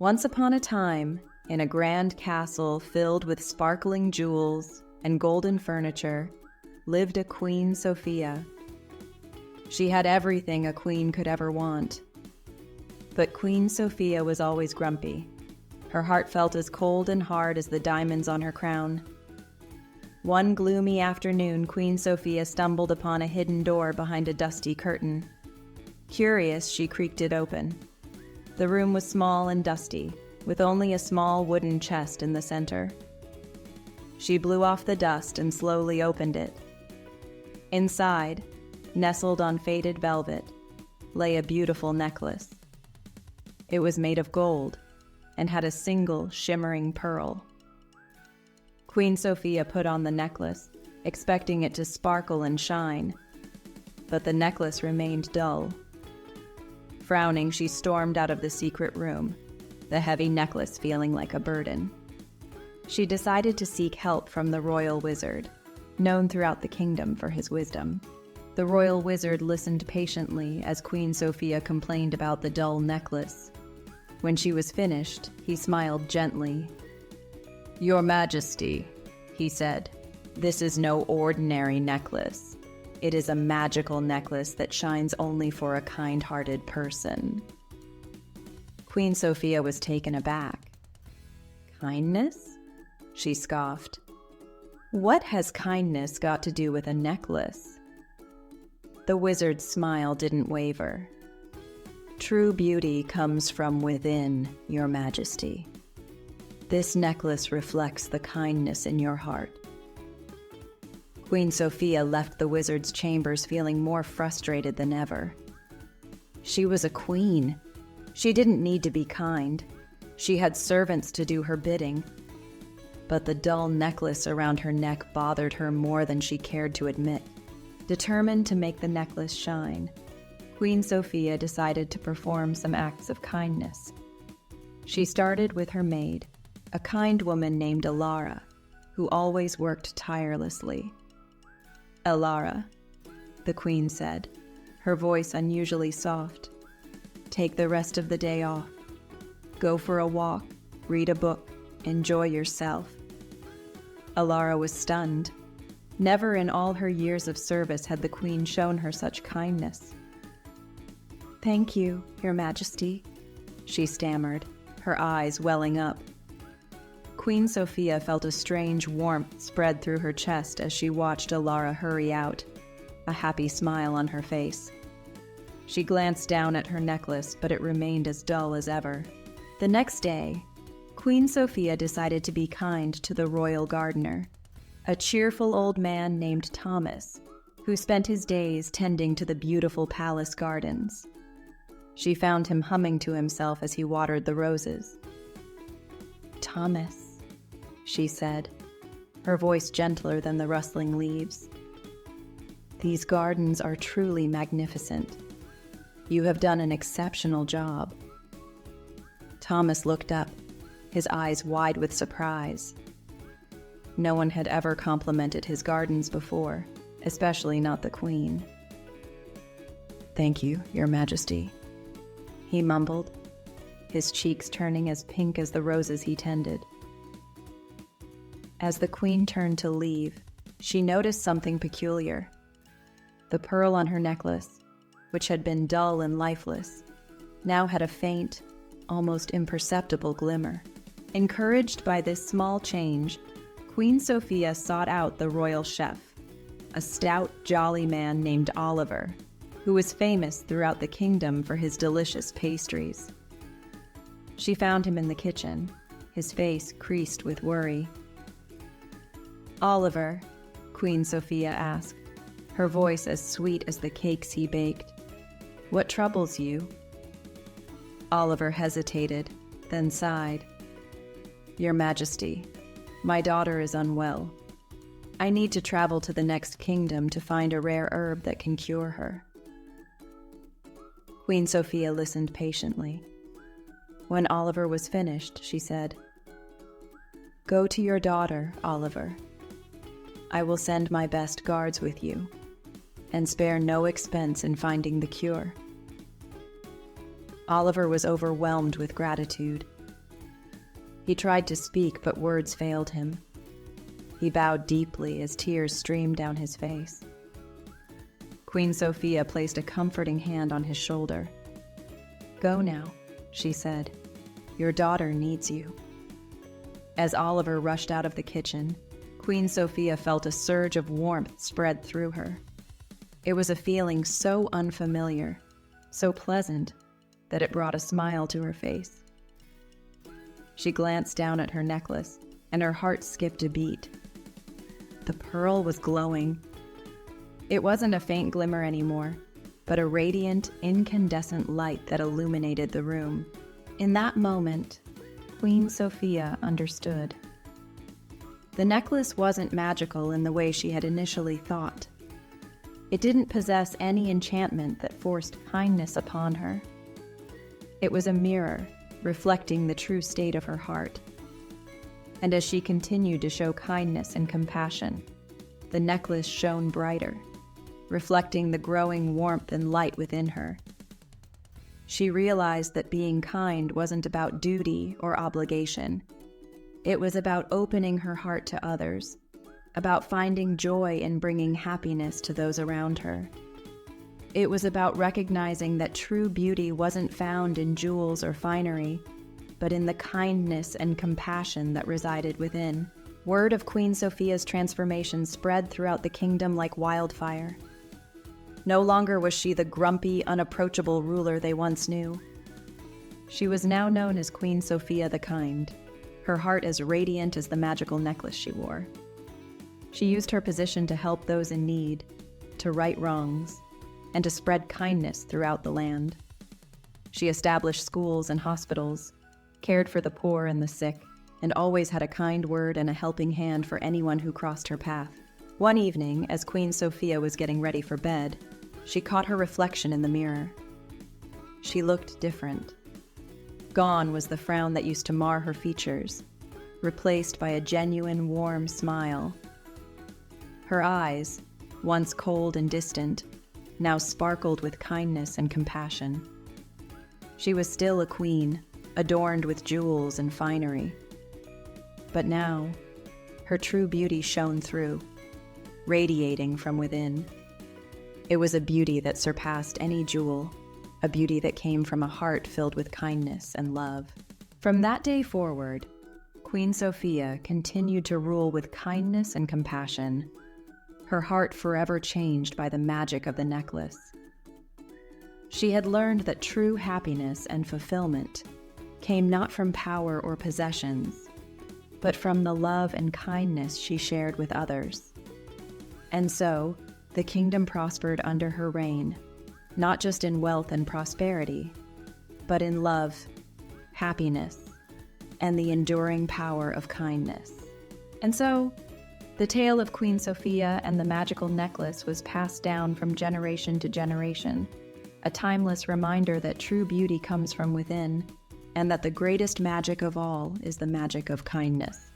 Once upon a time, in a grand castle filled with sparkling jewels and golden furniture, lived a Queen Sofia. She had everything a queen could ever want. But Queen Sofia was always grumpy. Her heart felt as cold and hard as the diamonds on her crown. One gloomy afternoon, Queen Sofia stumbled upon a hidden door behind a dusty curtain. Curious, she creaked it open. The room was small and dusty, with only a small wooden chest in the center. She blew off the dust and slowly opened it. Inside, nestled on faded velvet, lay a beautiful necklace. It was made of gold and had a single shimmering pearl. Queen Sofia put on the necklace, expecting it to sparkle and shine, but the necklace remained dull. Frowning, she stormed out of the secret room, the heavy necklace feeling like a burden. She decided to seek help from the royal wizard, known throughout the kingdom for his wisdom. The royal wizard listened patiently as Queen Sofia complained about the dull necklace. When she was finished, he smiled gently. "Your Majesty," he said, "this is no ordinary necklace. It is a magical necklace that shines only for a kind-hearted person." Queen Sofia was taken aback. "Kindness?" she scoffed. "What has kindness got to do with a necklace?" The wizard's smile didn't waver. "True beauty comes from within, Your Majesty. This necklace reflects the kindness in your heart." Queen Sofia left the wizard's chambers feeling more frustrated than ever. She was a queen. She didn't need to be kind. She had servants to do her bidding. But the dull necklace around her neck bothered her more than she cared to admit. Determined to make the necklace shine, Queen Sofia decided to perform some acts of kindness. She started with her maid, a kind woman named Alara, who always worked tirelessly. "Alara," the queen said, her voice unusually soft, "take the rest of the day off. Go for a walk, read a book, enjoy yourself." Alara was stunned. Never in all her years of service had the queen shown her such kindness. "Thank you, Your Majesty," she stammered, her eyes welling up. Queen Sofia felt a strange warmth spread through her chest as she watched Alara hurry out, a happy smile on her face. She glanced down at her necklace, but it remained as dull as ever. The next day, Queen Sofia decided to be kind to the royal gardener, a cheerful old man named Thomas, who spent his days tending to the beautiful palace gardens. She found him humming to himself as he watered the roses. "Thomas," she said, her voice gentler than the rustling leaves, "these gardens are truly magnificent. You have done an exceptional job." Thomas looked up, his eyes wide with surprise. No one had ever complimented his gardens before, especially not the queen. "Thank you, Your Majesty," he mumbled, his cheeks turning as pink as the roses he tended. As the queen turned to leave, she noticed something peculiar. The pearl on her necklace, which had been dull and lifeless, now had a faint, almost imperceptible glimmer. Encouraged by this small change, Queen Sofia sought out the royal chef, a stout, jolly man named Oliver, who was famous throughout the kingdom for his delicious pastries. She found him in the kitchen, his face creased with worry. "Oliver," Queen Sofia asked, her voice as sweet as the cakes he baked, "what troubles you?" Oliver hesitated, then sighed. "Your Majesty, my daughter is unwell. I need to travel to the next kingdom to find a rare herb that can cure her." Queen Sofia listened patiently. When Oliver was finished, she said, "Go to your daughter, Oliver. I will send my best guards with you, and spare no expense in finding the cure." Oliver was overwhelmed with gratitude. He tried to speak, but words failed him. He bowed deeply as tears streamed down his face. Queen Sofia placed a comforting hand on his shoulder. "Go now," she said. "Your daughter needs you." As Oliver rushed out of the kitchen, Queen Sofia felt a surge of warmth spread through her. It was a feeling so unfamiliar, so pleasant, that it brought a smile to her face. She glanced down at her necklace, and her heart skipped a beat. The pearl was glowing. It wasn't a faint glimmer anymore, but a radiant, incandescent light that illuminated the room. In that moment, Queen Sofia understood. The necklace wasn't magical in the way she had initially thought. It didn't possess any enchantment that forced kindness upon her. It was a mirror, reflecting the true state of her heart. And as she continued to show kindness and compassion, the necklace shone brighter, reflecting the growing warmth and light within her. She realized that being kind wasn't about duty or obligation. It was about opening her heart to others, about finding joy in bringing happiness to those around her. It was about recognizing that true beauty wasn't found in jewels or finery, but in the kindness and compassion that resided within. Word of Queen Sofia's transformation spread throughout the kingdom like wildfire. No longer was she the grumpy, unapproachable ruler they once knew. She was now known as Queen Sofia the Kind, her heart as radiant as the magical necklace she wore. She used her position to help those in need, to right wrongs, and to spread kindness throughout the land. She established schools and hospitals, cared for the poor and the sick, and always had a kind word and a helping hand for anyone who crossed her path. One evening, as Queen Sofia was getting ready for bed, she caught her reflection in the mirror. She looked different. Gone was the frown that used to mar her features, replaced by a genuine, warm smile. Her eyes, once cold and distant, now sparkled with kindness and compassion. She was still a queen, adorned with jewels and finery. But now, her true beauty shone through, radiating from within. It was a beauty that surpassed any jewel, a beauty that came from a heart filled with kindness and love. From that day forward, Queen Sofia continued to rule with kindness and compassion, her heart forever changed by the magic of the necklace. She had learned that true happiness and fulfillment came not from power or possessions, but from the love and kindness she shared with others. And so, the kingdom prospered under her reign, not just in wealth and prosperity, but in love, happiness, and the enduring power of kindness. And so, the tale of Queen Sofia and the magical necklace was passed down from generation to generation, a timeless reminder that true beauty comes from within, and that the greatest magic of all is the magic of kindness.